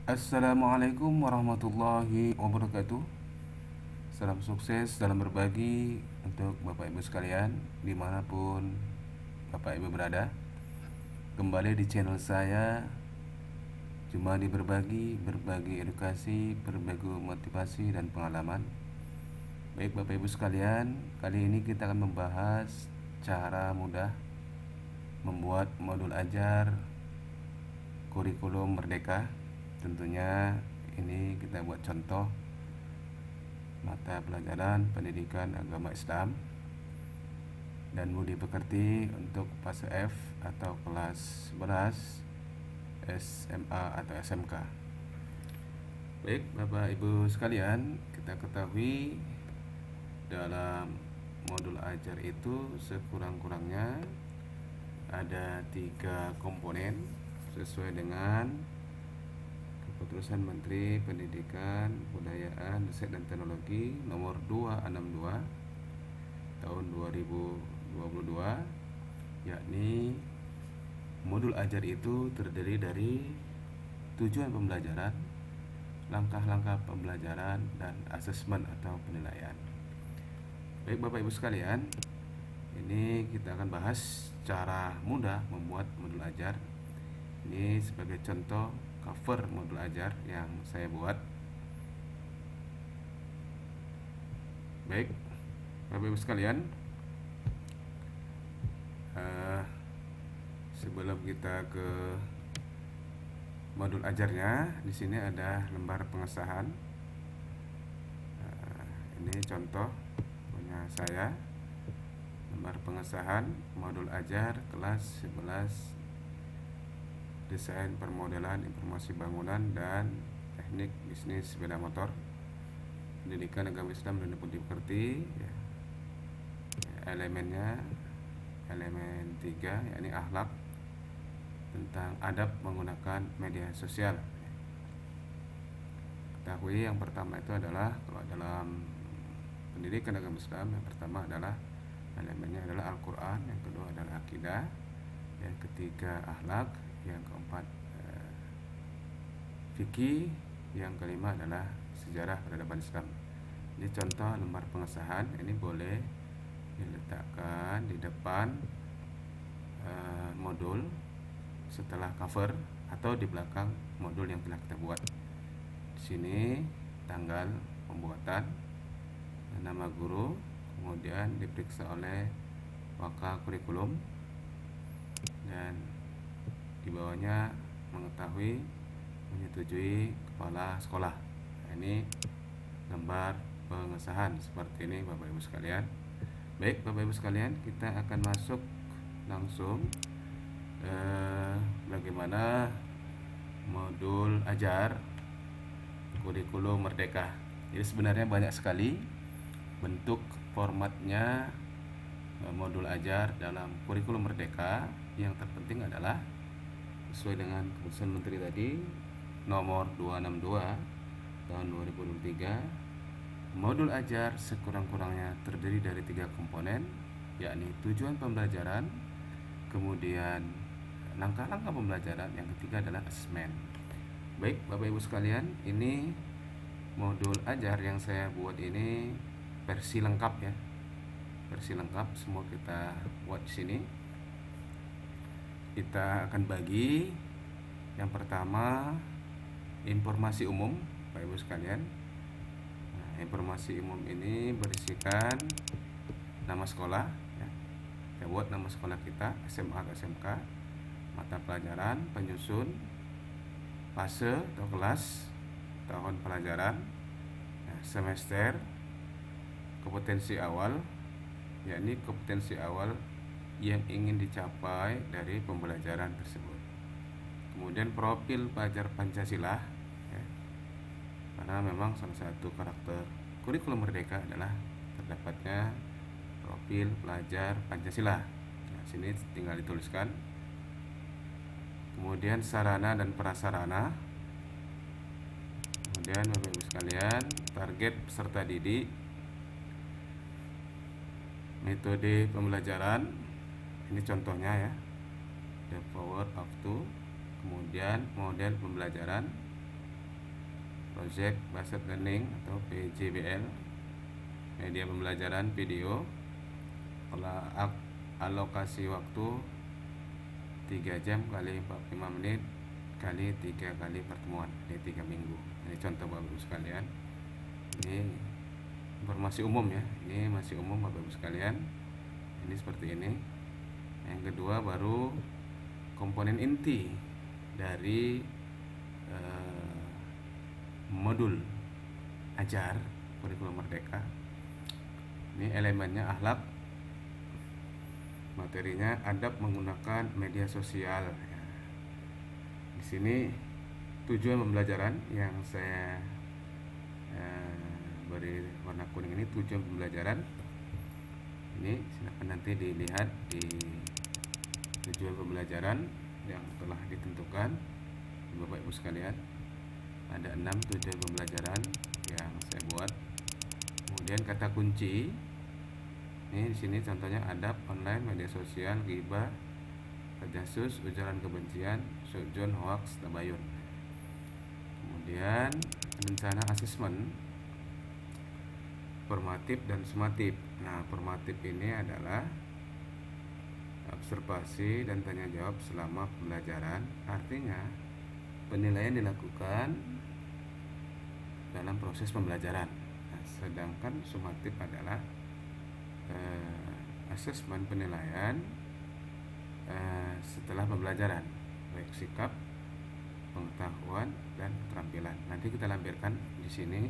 Assalamualaikum warahmatullahi wabarakatuh. Salam sukses dalam berbagi untuk Bapak Ibu sekalian dimanapun Bapak Ibu berada. Kembali di channel saya, cuma di berbagi edukasi, berbagi motivasi dan pengalaman. Baik Bapak Ibu sekalian, kali ini kita akan membahas cara mudah membuat modul ajar kurikulum merdeka. Tentunya ini kita buat contoh mata pelajaran pendidikan agama Islam dan mudah dimengerti untuk fase F atau kelas 11 SMA atau SMK. Baik Bapak Ibu sekalian, kita ketahui dalam modul ajar itu sekurang-kurangnya ada 3 komponen sesuai dengan Keputusan Menteri Pendidikan, Kebudayaan, Riset dan Teknologi nomor 262 tahun 2022, yakni modul ajar itu terdiri dari tujuan pembelajaran, langkah-langkah pembelajaran, dan asesmen atau penilaian. Baik Bapak Ibu sekalian, ini kita akan bahas cara mudah membuat modul ajar. Ini sebagai contoh cover modul ajar yang saya buat. Baik Bapak Ibu sekalian, sebelum kita ke modul ajarnya, di sini ada lembar pengesahan. Ini contoh punya saya, lembar pengesahan modul ajar kelas 11 Desain Permodelan Informasi Bangunan dan Teknik Bisnis Sepeda Motor, Pendidikan Agama Islam dan Mudah dimengerti ya. Elemennya elemen 3, yakni akhlak, tentang adab menggunakan media sosial. Ketahui yang pertama itu adalah, kalau dalam pendidikan agama Islam, yang pertama adalah elemennya adalah Al-Quran, yang kedua adalah akidah, yang ketiga akhlak, yang keempat fikih, yang kelima adalah sejarah peradaban Islam. Ini contoh lembar pengesahan. Ini boleh diletakkan di depan modul setelah cover atau di belakang modul yang telah kita buat. Di sini tanggal pembuatan, nama guru, kemudian diperiksa oleh Waka Kurikulum, dan di bawahnya mengetahui menyetujui kepala sekolah. Nah, ini lembar pengesahan seperti ini Bapak Ibu sekalian. Baik Bapak Ibu sekalian, kita akan masuk langsung bagaimana modul ajar kurikulum merdeka. Jadi sebenarnya banyak sekali bentuk formatnya modul ajar dalam kurikulum merdeka. Yang terpenting adalah sesuai dengan keputusan Menteri tadi nomor 262 tahun 2023, modul ajar sekurang-kurangnya terdiri dari 3 komponen, yakni tujuan pembelajaran, kemudian langkah-langkah pembelajaran, yang ketiga adalah asesmen. Baik Bapak Ibu sekalian, ini modul ajar yang saya buat ini versi lengkap ya. Versi lengkap semua kita buat di sini. Kita akan bagi yang pertama informasi umum Bapak Ibu sekalian. Nah, informasi umum ini berisikan nama sekolah ya. Kita buat nama sekolah kita SMA ke SMK, mata pelajaran, penyusun, fase atau kelas, tahun pelajaran, semester, kompetensi awal, yakni kompetensi awal yang ingin dicapai dari pembelajaran tersebut. Kemudian profil pelajar Pancasila ya, karena memang salah satu karakter kurikulum merdeka adalah terdapatnya profil pelajar Pancasila. Nah, sini tinggal dituliskan. Kemudian sarana dan prasarana. Kemudian Bapak Ibu sekalian, target peserta didik, metode pembelajaran. Ini contohnya ya, the power of two. Kemudian model pembelajaran, Project Based Learning atau PJBL, media pembelajaran video, alokasi waktu 3 jam kali 45 menit kali 3 kali pertemuan, ini 3 minggu. Ini contoh Bapak Ibu sekalian. Ini informasi umum ya, ini masih umum Bapak Ibu sekalian. Ini seperti ini. Yang kedua baru komponen inti dari modul ajar kurikulum merdeka. Ini elemennya akhlak, materinya adab menggunakan media sosial. Di sini tujuan pembelajaran yang saya beri warna kuning ini tujuan pembelajaran. Ini silakan nanti dilihat di tujuan pembelajaran yang telah ditentukan Bapak Ibu sekalian. Ada 6 tujuan pembelajaran yang saya buat. Kemudian kata kunci. Ini di sini contohnya adab online, media sosial, ghibah, tajasus, ujaran kebencian, sujon, hoax, tabayun. Kemudian rencana asesmen formatif dan sumatif. Nah, formatif ini adalah observasi dan tanya jawab selama pembelajaran. Artinya penilaian dilakukan dalam proses pembelajaran. Nah, sedangkan sumatif adalah asesmen penilaian setelah pembelajaran, baik sikap, pengetahuan, dan keterampilan. Nanti kita lampirkan di sini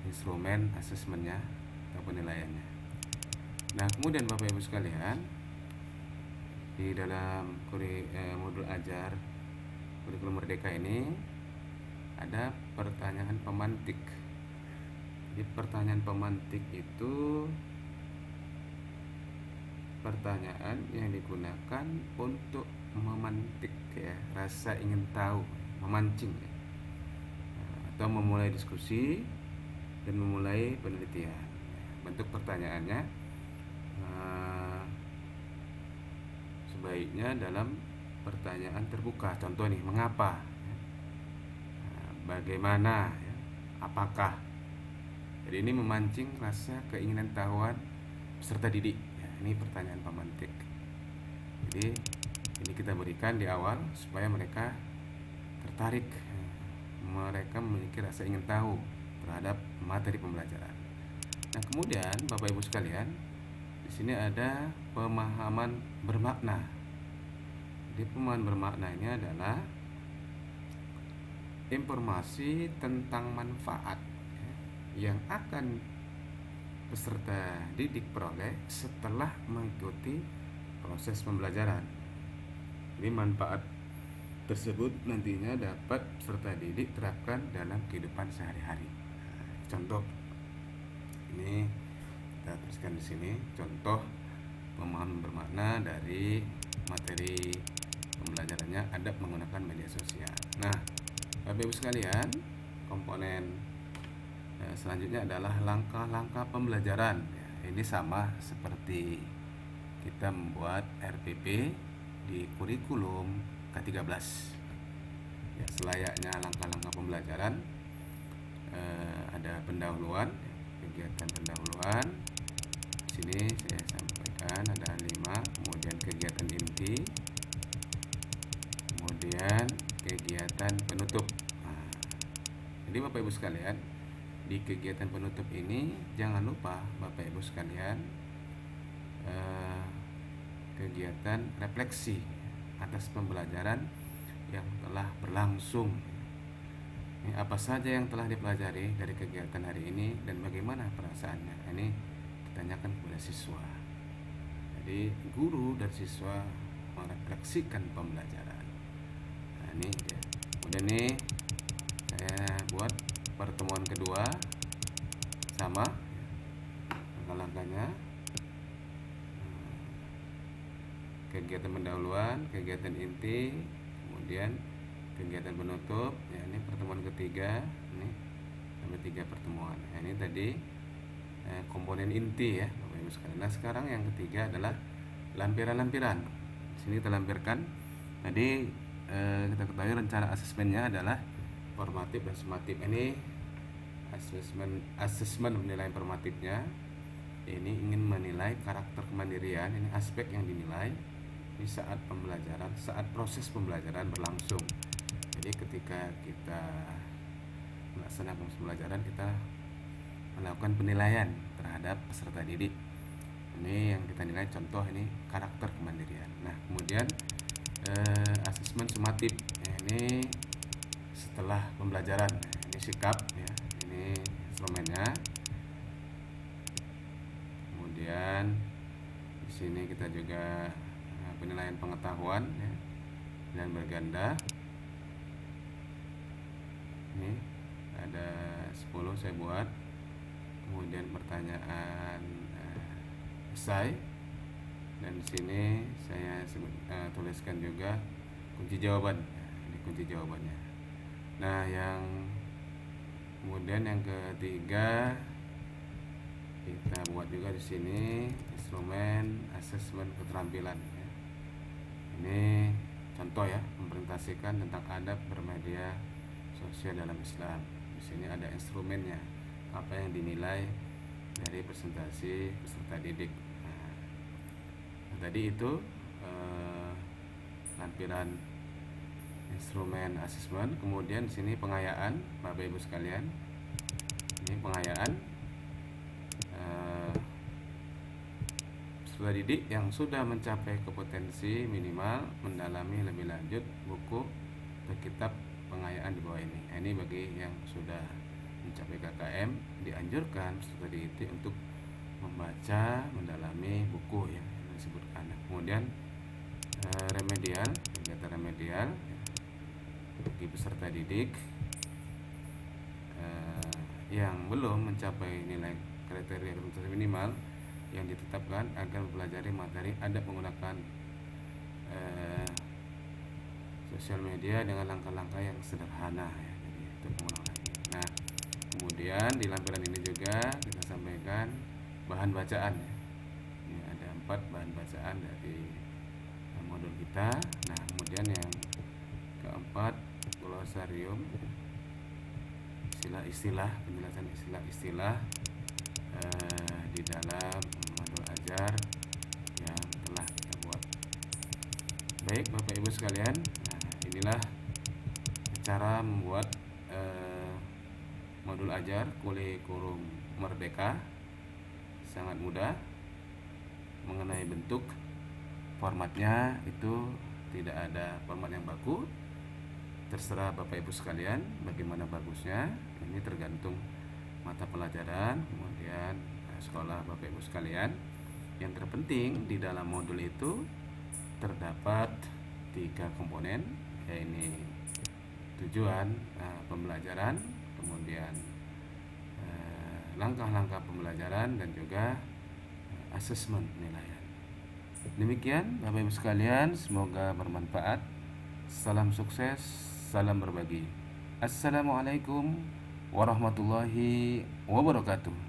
instrumen asesmennya atau penilaiannya. Nah, kemudian Bapak Ibu sekalian, di dalam modul ajar kurikulum merdeka ini ada pertanyaan pemantik. Jadi pertanyaan pemantik itu pertanyaan yang digunakan untuk memantik ya, rasa ingin tahu, memancing ya, atau memulai diskusi dan memulai penelitian. Bentuk pertanyaannya sebaiknya dalam pertanyaan terbuka. Contoh nih, mengapa, bagaimana, apakah. Jadi ini memancing rasa keinginan tahuan peserta didik. Ini pertanyaan pemantik. Jadi ini kita berikan di awal supaya mereka tertarik, mereka memiliki rasa ingin tahu terhadap materi pembelajaran. Nah, kemudian Bapak Ibu sekalian, di sini ada pemahaman bermakna. Jadi pemahaman bermakna ini adalah informasi tentang manfaat yang akan peserta didik peroleh setelah mengikuti proses pembelajaran. Ini manfaat tersebut nantinya dapat peserta didik terapkan dalam kehidupan sehari-hari. Contoh ini kita tuliskan di sini, contoh pemahaman bermakna dari materi pembelajarannya adab menggunakan media sosial. Nah, Bapak Ibu sekalian, komponen selanjutnya adalah langkah-langkah pembelajaran. Ini sama seperti kita membuat RPP di kurikulum ke-13. Ya, selayaknya langkah-langkah pembelajaran, ada pendahuluan, kegiatan pendahuluan. Di sini saya sampaikan ada 5, kemudian kegiatan inti, kemudian kegiatan penutup. Nah, jadi Bapak Ibu sekalian, di kegiatan penutup ini jangan lupa Bapak Ibu sekalian kegiatan refleksi atas pembelajaran yang telah berlangsung. Ini apa saja yang telah dipelajari dari kegiatan hari ini dan bagaimana perasaannya. Ini ditanyakan kepada siswa. Jadi guru dan siswa merefleksikan pembelajaran. Nah, ini ya. Kemudian ini saya buat pertemuan kedua, sama langkah-langkahnya, kegiatan pendahuluan, kegiatan inti, kemudian kegiatan penutup. Ya, ini pertemuan ketiga, ini sampai 3 pertemuan. Ya, ini tadi komponen inti ya Bapak Ibu sekalian. Nah, sekarang yang ketiga adalah lampiran-lampiran. Sini kita lampirkan. Tadi kita ketahui rencana asesmennya adalah formatif dan sumatif. Ini asesmen penilaian formatifnya ini ingin menilai karakter kemandirian, ini aspek yang dinilai di saat pembelajaran, saat proses pembelajaran berlangsung. Jadi ketika kita melaksanakan pembelajaran, kita melakukan penilaian terhadap peserta didik. Ini yang kita nilai, contoh ini karakter kemandirian. Nah, kemudian asesmen sumatif. Ini setelah pembelajaran. Ini sikap ya. Ini instrumennya. Kemudian di sini kita juga penilaian pengetahuan ya, dan berganda. Ini ada 10 saya buat. Kemudian pertanyaan esai, dan di sini saya tuliskan juga kunci jawaban. Ini kunci jawabannya. Nah, yang kemudian yang ketiga kita buat juga di sini instrumen asesmen keterampilan ya. Ini contoh ya, mempresentasikan tentang adab bermedia sosial dalam Islam. Di sini ada instrumennya, apa yang dinilai dari presentasi peserta didik. Nah, tadi itu lampiran instrumen asesmen. Kemudian di sini pengayaan, Bapak Ibu sekalian. Ini pengayaan peserta didik yang sudah mencapai kompetensi minimal mendalami lebih lanjut buku atau kitab pengayaan di bawah ini. Ini bagi yang sudah mencapai KKM, dianjurkan peserta didik untuk membaca, mendalami buku yang disebutkan. Kemudian remedial, kegiatan remedial bagi peserta didik yang belum mencapai nilai kriteria kompetensi minimal yang ditetapkan agar mempelajari materi adab menggunakan sosial media dengan langkah-langkah yang sederhana ya. Jadi itu pengulangan. Nah, kemudian di lampiran ini juga kita sampaikan bahan bacaan ya. Ini ada 4 bahan bacaan dari modul kita. Nah, kemudian yang keempat, glosarium, istilah-istilah, penjelasan istilah-istilah di dalam modul ajar yang telah kita buat. Baik Bapak Ibu sekalian, nah, inilah cara membuat modul ajar kurikulum merdeka. Sangat mudah. Mengenai bentuk, formatnya itu tidak ada format yang baku, terserah Bapak Ibu sekalian bagaimana bagusnya. Ini tergantung mata pelajaran, kemudian sekolah Bapak Ibu sekalian. Yang terpenting di dalam modul itu terdapat 3 komponen, yaitu tujuan pembelajaran, kemudian langkah-langkah pembelajaran, dan juga asesmen penilaian. Demikian Bapak Ibu sekalian, semoga bermanfaat. Salam sukses, salam berbagi. Assalamualaikum warahmatullahi wabarakatuh.